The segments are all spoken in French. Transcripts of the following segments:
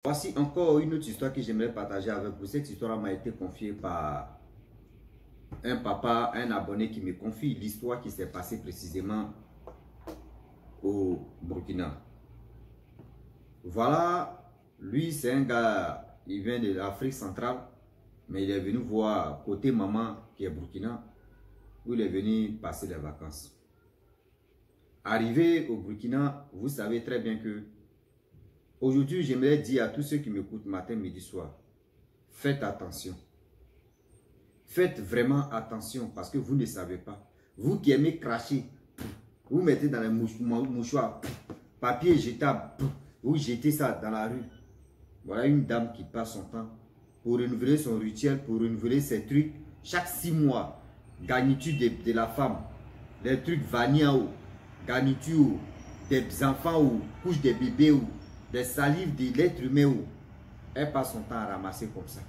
Voici encore une autre histoire que j'aimerais partager avec vous. Cette histoire m'a été confiée par un papa, un abonné qui me confie l'histoire qui s'est passée précisément au Burkina. Voilà, lui c'est un gars, il vient de l'Afrique centrale, mais il est venu voir côté maman qui est Burkina, où il est venu passer les vacances. Arrivé au Burkina, vous savez très bien que aujourd'hui, j'aimerais dire à tous ceux qui m'écoutent matin, midi, soir, faites attention. Faites vraiment attention parce que vous ne savez pas. Vous qui aimez cracher, vous mettez dans les mouchoirs, papier jetable, vous jetez ça dans la rue. Voilà une dame qui passe son temps pour renouveler son rituel, pour renouveler ses trucs. Chaque 6 mois, garniture de la femme, les trucs vanilla ou garniture des enfants ou couche des bébés ou des salives de l'être humain ou elle passe son temps à ramasser comme ça.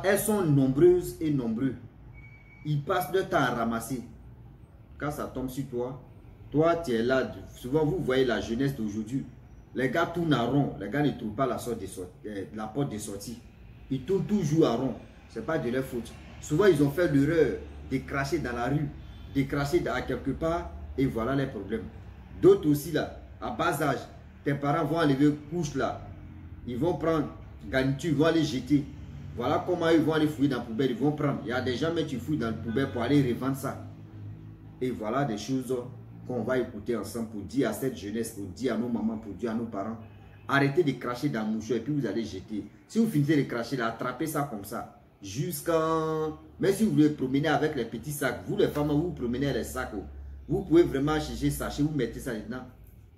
Elles sont nombreuses et nombreux. Ils passent leur temps à ramasser. Quand ça tombe sur toi, toi tu es là. Souvent vous voyez la jeunesse d'aujourd'hui. Les gars tournent à rond. Les gars ne trouvent pas la porte de sortie. Ils tournent toujours à rond. Ce n'est pas de leur faute. Souvent ils ont fait l'erreur de cracher dans la rue, de cracher à quelque part et voilà les problèmes. D'autres aussi là, à bas âge, tes parents vont enlever couche là. Ils vont prendre garniture, ils vont aller jeter. Voilà comment ils vont aller fouiller dans la poubelle, ils vont prendre. Il y a des gens mais tu fouilles dans la poubelle pour aller revendre ça. Et voilà des choses qu'on va écouter ensemble pour dire à cette jeunesse, pour dire à nos mamans, pour dire à nos parents. Arrêtez de cracher dans le mouchoir et puis vous allez jeter. Si vous finissez de cracher là, attrapez ça comme ça. Jusqu'à... Mais si vous voulez promener avec les petits sacs, vous les femmes, vous promenez les sacs. Vous pouvez vraiment chercher sachet, vous mettez ça dedans.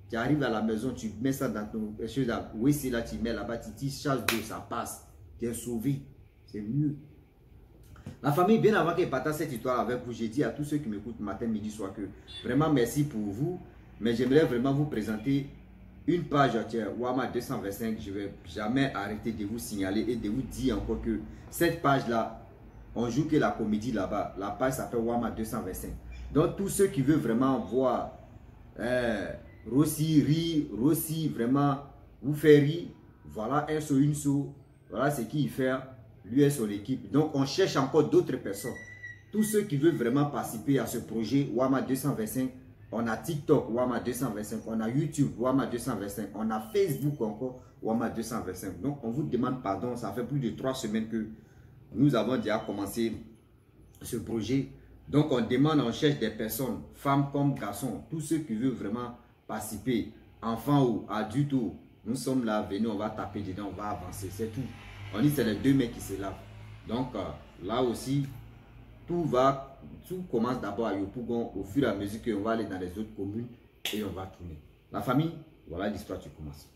Tu arrives à la maison, tu mets ça dans ton chose là. Oui, c'est là, tu mets là-bas, tu charges d'eau, ça passe. Tu es sauvé. C'est mieux. La famille, bien avant qu'elle partage cette histoire avec vous, j'ai dit à tous ceux qui m'écoutent matin, midi, soir que vraiment merci pour vous. Mais j'aimerais vraiment vous présenter une page, Wama 225. Je ne vais jamais arrêter de vous signaler et de vous dire encore que cette page-là, on joue que la comédie là-bas. La page s'appelle Wama 225. Donc, tous ceux qui veulent vraiment voir Rossi rire, Rossi vraiment vous faire rire, voilà un saut, une saut. Voilà ce qu'il fait, lui et son équipe. Donc, on cherche encore d'autres personnes. Tous ceux qui veulent vraiment participer à ce projet Wama 225, on a TikTok Wama 225, on a YouTube Wama 225, on a Facebook encore Wama 225. Donc, on vous demande pardon, ça fait plus de 3 semaines que nous avons déjà commencé ce projet. Donc, on demande, on cherche des personnes, femmes comme garçons, tous ceux qui veulent vraiment participer, enfants ou adultes ou nous sommes là, venus, on va taper dedans, on va avancer, c'est tout. On dit c'est les deux mecs qui se lavent. Donc là aussi, tout commence d'abord à Yopougon, au fur et à mesure qu'on va aller dans les autres communes et on va tourner. La famille, voilà l'histoire qui commence.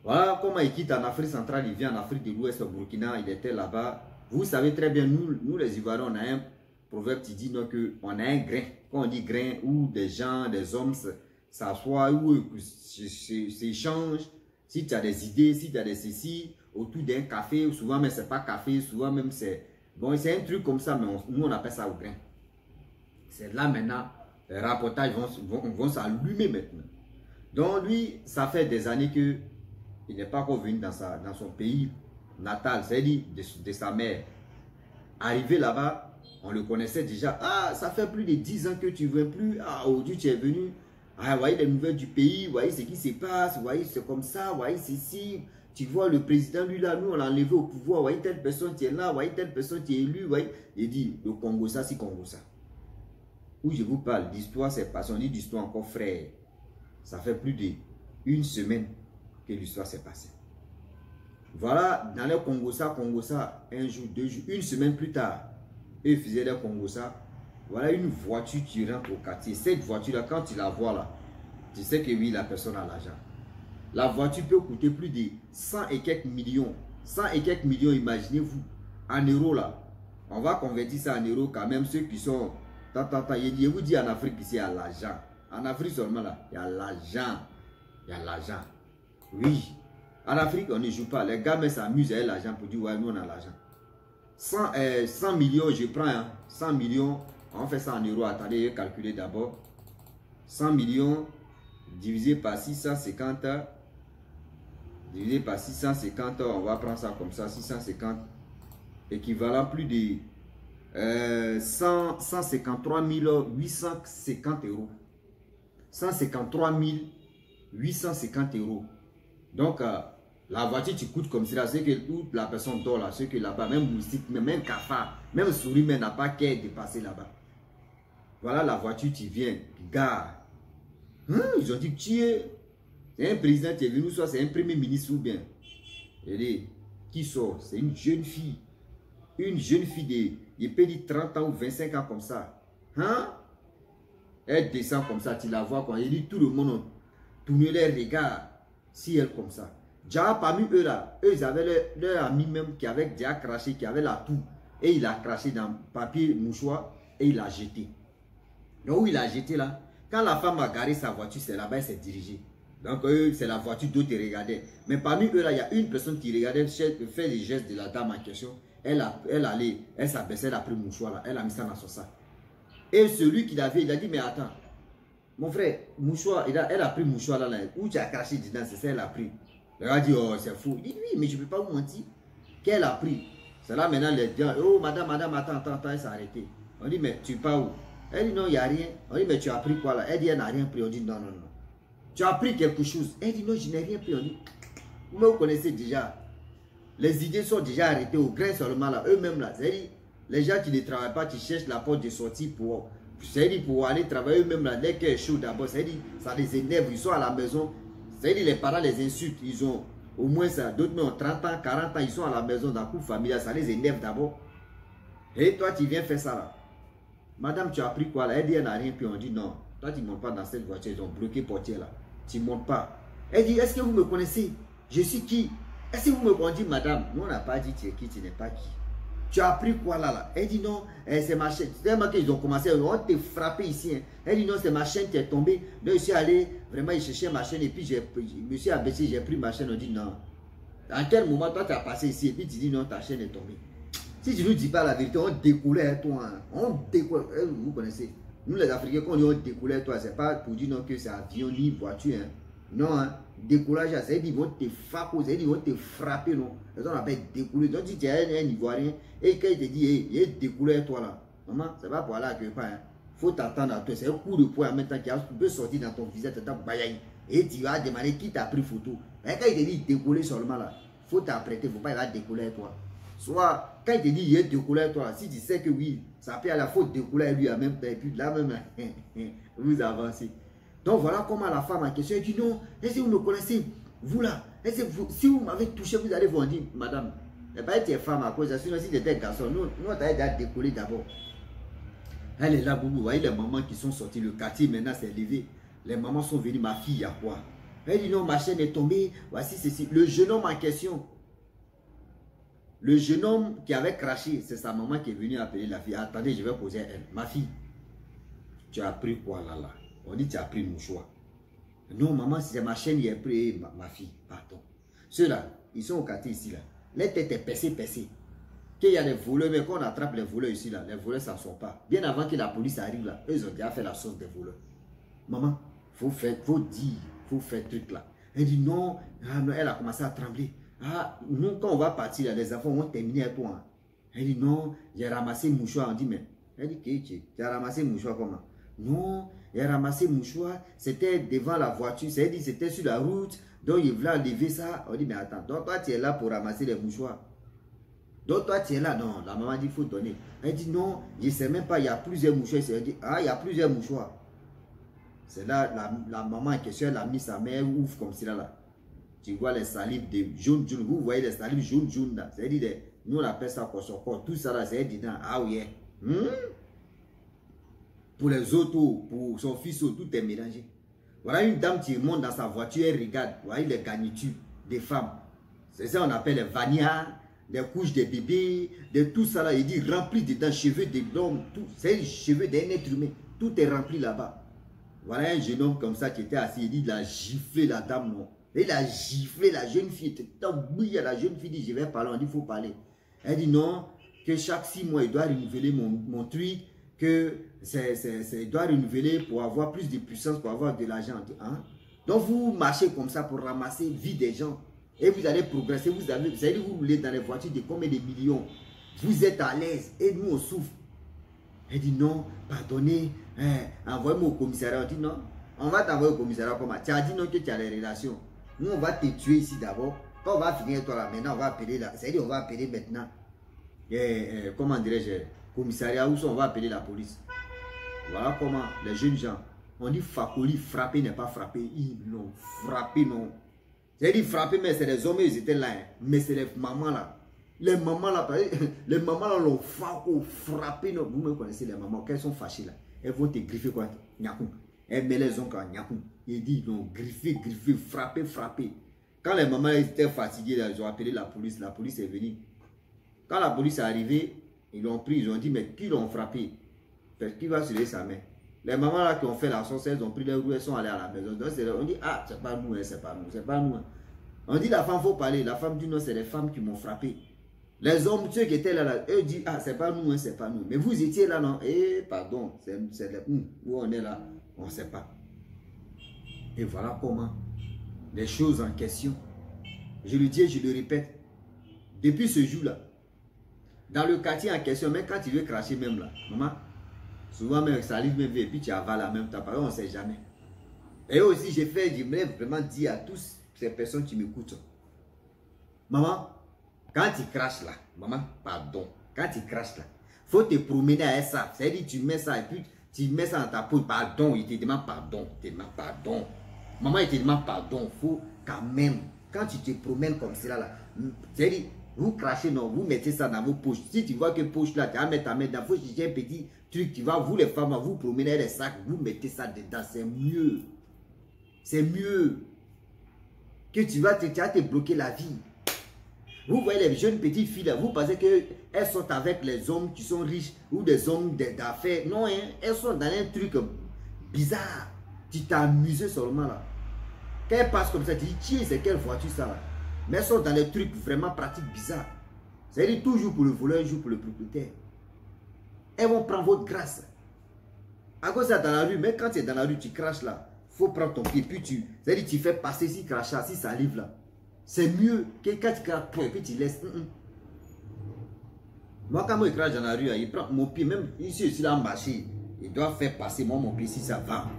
Voilà comment il quitte en Afrique centrale, il vient en Afrique de l'Ouest, au Burkina, il était là-bas. Vous savez très bien, nous les Ivoiriens, on a un proverbe qui dit qu'on a un grain. Quand on dit grain, où des gens, des hommes s'assoient, où s'échangent. Si tu as des idées, si tu as des ceci, autour d'un café, souvent même c'est pas café, souvent même c'est... Bon, c'est un truc comme ça, mais nous on appelle ça au grain. C'est là maintenant, les rapportages vont s'allumer maintenant. Donc lui, ça fait des années qu'il n'est pas revenu dans son pays natal, c'est-à-dire de sa mère. Arrivé là-bas, on le connaissait déjà. Ah, ça fait plus de 10 ans que tu ne viens plus. Ah, aujourd'hui tu es venu. Ah, vous voyez les nouvelles du pays, vous voyez ce qui se passe, vous voyez c'est comme ça, vous voyez ceci. Tu vois le président, lui là, nous on l'a enlevé au pouvoir, vous voyez telle personne qui est là, vous voyez telle personne qui est élue, vous voyez. Il dit, le Congo ça, c'est Congo ça. Où je vous parle, l'histoire c'est passé, on dit l'histoire encore frère. Ça fait plus d'1 semaine que l'histoire s'est passée. Voilà, dans le Congo ça, un jour, 2 jours, 1 semaine plus tard, eux faisaient le Congo ça. Voilà une voiture qui rentre au quartier. Cette voiture-là, quand tu la vois là, tu sais que oui, la personne a l'argent. La voiture peut coûter plus de 100 et quelques millions. 100 et quelques millions, imaginez-vous, en euros là. On va convertir ça en euros quand même, ceux qui sont... Je vous dis en Afrique ici, il y a l'argent. En Afrique seulement là, il y a l'argent. Il y a l'argent. Oui. En Afrique, on ne joue pas. Les gars, mais s'amusent avec l'argent pour dire, ouais, nous on a l'argent. 100 millions, je prends, hein, 100 millions... On fait ça en euros. Attendez, calculer d'abord. 100 millions divisé par 650. Divisé par 650, on va prendre ça comme ça, 650, équivalent plus de 153 850 euros. 153 850 euros. Donc, la voiture, tu coûtes comme ça, c'est que toute la personne dort là, c'est que là-bas, même moustique, même cafard, même souris, mais n'a pas qu'à dépasser là-bas. Voilà la voiture, tu viens, gare. Ils ont dit que tu es. C'est un président qui est venu, soit c'est un premier ministre ou bien. Qui sort? C'est une jeune fille. Une jeune fille de peut dire 30 ans ou 25 ans comme ça. Elle descend comme ça, tu la vois quand il dit tout le monde tourne les regards si elle comme ça. Déjà parmi eux là, eux ils avaient leur ami même qui avait déjà craché, qui avait la toux. Et il a craché dans papier mouchoir et il l'a jeté. Donc où il a jeté là, quand la femme a garé sa voiture, c'est là-bas, elle s'est dirigée. Donc c'est la voiture d'autres qui regardaient. Mais parmi eux là, il y a une personne qui regardait, fait les gestes de la dame en question. Elle s'abaissait, elle a pris le mouchoir là, elle a mis ça dans son sac. Et celui qui l'avait, il a dit, mais attends, mon frère, mouchoir, elle a pris le mouchoir là, où tu as craché dedans, c'est ça, elle a pris. Elle a dit, oh, c'est fou. Il dit, oui, mais je ne peux pas vous mentir qu'elle a pris. C'est là maintenant, les gens, oh, madame, attends, elle s'est arrêtée. On dit, mais tu pars où? Elle dit, non, il n'y a rien. On dit, mais tu as pris quoi là? Elle dit, elle n'a rien pris. On dit, non. Tu as pris quelque chose. Elle dit, non, je n'ai rien pris. On dit, vous connaissez déjà. Les idées sont déjà arrêtées au grain seulement là, eux-mêmes là. C'est-à-dire, les gens qui ne travaillent pas, qui cherchent la porte de sortie pour aller travailler eux-mêmes là, dès qu'il est chaud d'abord, c'est-à-dire, ça les énerve, ils sont à la maison. C'est-à-dire, les parents les insultent, ils ont au moins ça, d'autres même ont 30 ans, 40 ans, ils sont à la maison dans le couple familial, ça les énerve d'abord. Et toi, tu viens faire ça là. Madame, tu as pris quoi là? Elle dit, elle n'a rien, puis on dit non. Toi, tu ne montes pas dans cette voiture, ils ont bloqué portière là. Tu ne montes pas. Elle dit, est-ce que vous me connaissez? Je suis qui? Est-ce que vous me connaissez, madame? Nous, on n'a pas dit tu es qui, tu n'es pas qui. Tu as pris quoi là? Elle dit non, c'est ma chaîne. C'est tellement qu'ils ont commencé, on t'a frappé ici. Hein. Elle dit non, c'est ma chaîne qui est tombée. Donc je suis allé, vraiment, il cherchait ma chaîne et puis je me suis abaissé, j'ai pris ma chaîne. On dit non. À quel moment toi tu as passé ici et puis tu dis non, ta chaîne est tombée. Si tu ne nous dis pas la vérité, on découlait toi. Hein. On découlait. Vous connaissez. Nous les Africains, quand on dit on découlait toi, c'est pas pour dire non que c'est avion ni voiture. Hein. Non, hein. Décollage, c'est qu'ils vont te frapper, ils vont te frapper, non. On appelle découler. Donc, si tu es un Ivoirien et qu'il te dit, il est découlé, toi là, maman, c'est pas pour aller à quelque part. Hein. Faut t'attendre à toi. C'est un coup de poing en même temps qui peut sortir dans ton visage, et tu vas demander qui t'a pris photo. Et quand il te dit décoller seulement là, faut t'apprêter, faut pas il va décoller toi. Soit, quand il te dit il est décollé toi, si tu sais que oui, ça peut à la faute décoller lui en même temps, et puis là même, vous avancez. Donc voilà comment la femme en question dit non, est-ce que vous me connaissez, vous là, est-ce que vous, si vous m'avez touché, vous allez vous dire, madame, elle pas être femme à cause de ça, sinon si tu étais garçon, nous on t'a déjà décollé d'abord. Elle est là, vous voyez les mamans qui sont sorties, le quartier maintenant s'est levé, les mamans sont venues, ma fille, il y a quoi? Elle dit non, ma chaîne est tombée, voici ceci. Le jeune homme en question, le jeune homme qui avait craché, c'est sa maman qui est venue appeler la fille, attendez, je vais poser à elle, ma fille, tu as pris quoi là? On dit, tu as pris mon choix. Non, maman, c'est ma chaîne, il a pris ma fille. Pardon. Ceux-là, ils sont au quartier ici, là. Les têtes est percées. Qu'il y a des voleurs, mais quand on attrape les voleurs ici, là, les voleurs, ça ne sort pas. Bien avant que la police arrive, là, eux, ils ont déjà fait la sauce des voleurs. Maman, faut dire, faut faire truc là. Elle dit non, elle a commencé à trembler. Ah, nous, quand on va partir, là, les enfants vont terminer avec toi. Hein. Elle dit non, j'ai ramassé le mouchoir. On dit, mais, elle dit, tu as ramassé le mouchoir comment? Non, il a ramassé le mouchoir, c'était devant la voiture, c'est-à-dire c'était sur la route, donc il voulait enlever ça. On dit, mais attends, donc toi tu es là pour ramasser les mouchoirs. Donc toi tu es là, non, la maman dit, il faut donner. Elle dit, non, je ne sais même pas, il y a plusieurs mouchoirs. Elle dit, ah, il y a plusieurs mouchoirs. C'est là, la maman en question, elle a mis sa main, ouf, comme cela là. Tu vois les salives de jaune, vous voyez les salives jaune là, c'est-à-dire, nous on appelle ça pour son corps, tout ça là, c'est dedans, ah oui, pour les autres, pour son fils, tout est mélangé. Voilà une dame qui monte dans sa voiture, elle regarde, vous voyez les garnitures des femmes. C'est ça qu'on appelle les vanias, les couches des bébés, de tout ça là, il dit rempli dedans, cheveux de l'homme, tout, c'est les cheveux d'un être humain, tout est rempli là-bas. Voilà un jeune homme comme ça qui était assis, il dit, il a giflé la dame, non. Il a giflé la jeune fille, la jeune fille dit, je vais parler, on dit, il faut parler. Elle dit non, que chaque 6 mois, il doit renouveler mon truc, que il doit renouveler pour avoir plus de puissance, pour avoir de l'argent. Hein? Donc vous marchez comme ça pour ramasser vie des gens. Et vous allez progresser, vous allez vous rouler dans les voitures de combien de millions. Vous êtes à l'aise et nous on souffre. Elle dit non, pardonnez, envoyez-moi au commissariat. On dit non, on va t'envoyer au commissariat comment? Tu as dit non que tu as les relations. Nous on va te tuer ici d'abord. Quand on va finir toi là, maintenant on va appeler là. C'est-à-dire on va appeler maintenant. Comment dirais-je? Commissariat, où on va appeler la police. Voilà comment les jeunes gens. On dit Fakoli, frapper n'est pas frapper. Ils l'ont frappé, non. J'ai dit frapper, mais c'est les hommes, ils étaient là. Hein. Mais c'est les mamans là. Les mamans là l'ont frappé. Non. Vous me connaissez les mamans, quand elles sont fâchées là. Elles vont te griffer quoi? Nyakou. Elles mettent les ongles en nyakou. Il dit non, griffer, frapper. Quand les mamans étaient fatiguées, là, ils ont appelé la police. La police est venue. Quand la police est arrivée, ils l'ont pris, ils ont dit, mais qui l'ont frappé? Qui va surveiller sa main? Les mamans là qui ont fait la sauce, elles ont pris les roues, elles sont allées à la maison. Donc on dit, ah, c'est pas nous, c'est pas nous, c'est pas nous. On dit, la femme, faut parler. La femme dit, non, c'est les femmes qui m'ont frappé. Les hommes, ceux qui étaient là, eux disent, ah, c'est pas nous, c'est pas nous. Mais vous étiez là, non? Eh, pardon, c'est où on est là, on ne sait pas. Et voilà comment les choses en question, je le dis et je le répète, depuis ce jour-là, dans le quartier en question, même quand tu veux cracher même là, maman, souvent même ça arrive même et puis tu avales la même temps, on ne sait jamais. Et aussi, j'aimerais vraiment dire à tous ces personnes qui m'écoutent, maman, quand tu craches là, maman, pardon, quand tu craches là, il faut te promener avec ça. C'est-à-dire tu mets ça et puis tu mets ça dans ta peau, pardon, il te demande pardon, Maman, il te demande pardon, il faut quand même, quand tu te promènes comme cela là, c'est-à-dire, vous crachez, non, vous mettez ça dans vos poches. Si tu vois que poche là, tu vas mettre ta main dans, faut chercher un petit truc, tu vas, vous les femmes, vous promenez les sacs, vous mettez ça dedans, c'est mieux. C'est mieux que tu vas te bloquer la vie. Vous voyez les jeunes petites filles là, vous pensez qu'elles sont avec les hommes qui sont riches ou des hommes d'affaires. Non, hein, elles sont dans un truc bizarre. Tu t'es amusé seulement là. Quand elles passent comme ça, tu dis, tiens, c'est quelle voiture ça là? Mais elles sont dans les trucs vraiment pratiques bizarres. C'est-à-dire toujours pour le voleur, un jour pour le propriétaire. Elles vont prendre votre grâce. À cause ça dans la rue, mais quand tu es dans la rue, tu craches là. Il faut prendre ton pied, puis c'est-à-dire tu fais passer si crachat, si ça arrive là. C'est mieux que quand tu craches, puis tu laisses. Moi, quand je crache dans la rue, il prend mon pied, même ici, là, en marché, il doit faire passer moi mon pied si ça va.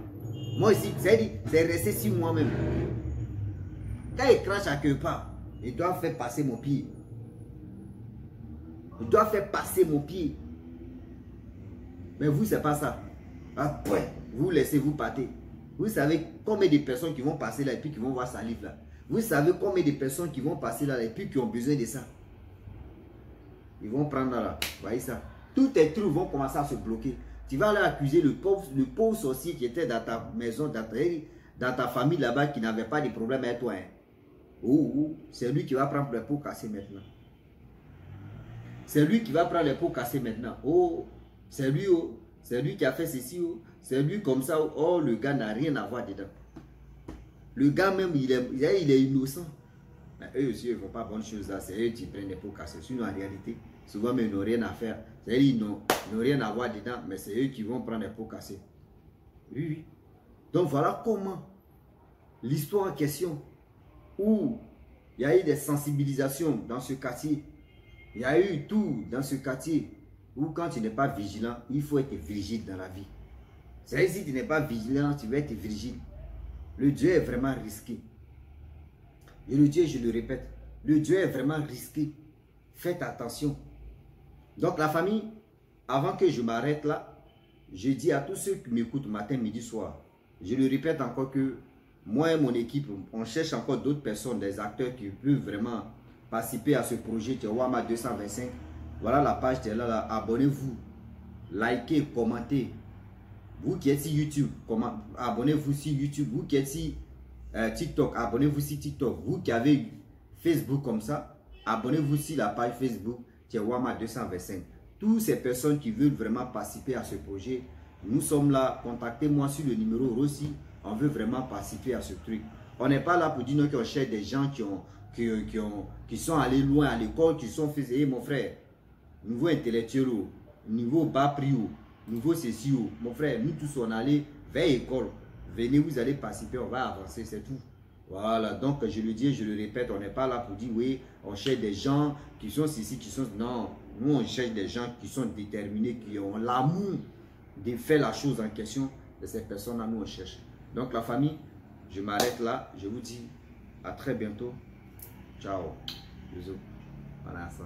Moi ici, c'est resté 6 mois même. Quand il crache à quelque part, il doit faire passer mon pied. Il doit faire passer mon pied. Mais vous, c'est pas ça. Après, vous laissez, vous partez. Vous savez combien de personnes qui vont passer là et puis qui vont voir ça livre là. Vous savez combien de personnes qui vont passer là et puis qui ont besoin de ça. Ils vont prendre là. Voyez ça. Tous tes trucs vont commencer à se bloquer. Tu vas aller accuser le pauvre sorcier qui était dans ta maison, dans ta famille là-bas, qui n'avait pas de problème avec toi. Hein. C'est lui qui va prendre les pots cassés maintenant. C'est lui qui va prendre les pots cassés maintenant. C'est lui qui a fait ceci. C'est lui comme ça. Le gars n'a rien à voir dedans. Le gars même, il est innocent. Mais eux aussi, ils ne font pas bonne chose là. C'est eux qui prennent les pots cassés. Sinon, en réalité, souvent, ils n'ont rien à faire. C'est-à-dire qu'ils n'ont rien à voir dedans, mais c'est eux qui vont prendre les pots cassés. Oui. Donc, voilà comment l'histoire en question, où il y a eu des sensibilisations dans ce quartier. Il y a eu tout dans ce quartier où quand tu n'es pas vigilant, il faut être vigile dans la vie. C'est-à-dire si tu n'es pas vigilant, tu vas être vigile. Le Dieu est vraiment risqué. Et le Dieu, je le répète, le Dieu est vraiment risqué. Faites attention. Donc la famille, avant que je m'arrête là, je dis à tous ceux qui m'écoutent matin, midi, soir, je le répète encore que moi et mon équipe, on cherche encore d'autres personnes, des acteurs qui peuvent vraiment participer à ce projet Tiawama 225. Voilà la page qui est là, abonnez-vous, likez, commentez. Vous qui êtes sur YouTube, abonnez-vous sur YouTube. Vous qui êtes sur TikTok, abonnez-vous sur TikTok. Vous qui avez Facebook comme ça, abonnez-vous sur la page Facebook Tiawama 225. Toutes ces personnes qui veulent vraiment participer à ce projet, nous sommes là. Contactez-moi sur le numéro Rossi. On veut vraiment participer à ce truc. On n'est pas là pour dire qu'on cherche des gens qui sont allés loin à l'école, qui sont faits, mon frère, niveau intellectuel, niveau bas prix, niveau ceci, mon frère, nous tous on allait vers l'école. Venez, vous allez participer, on va avancer, c'est tout. Voilà, donc je le dis et je le répète, on n'est pas là pour dire oui, on cherche des gens qui sont ici, qui sont... Non, nous on cherche des gens qui sont déterminés, qui ont l'amour de faire la chose en question. De ces personnes-là, nous on cherche. Donc la famille, je m'arrête là, je vous dis à très bientôt. Ciao. Bisous. Voilà ça.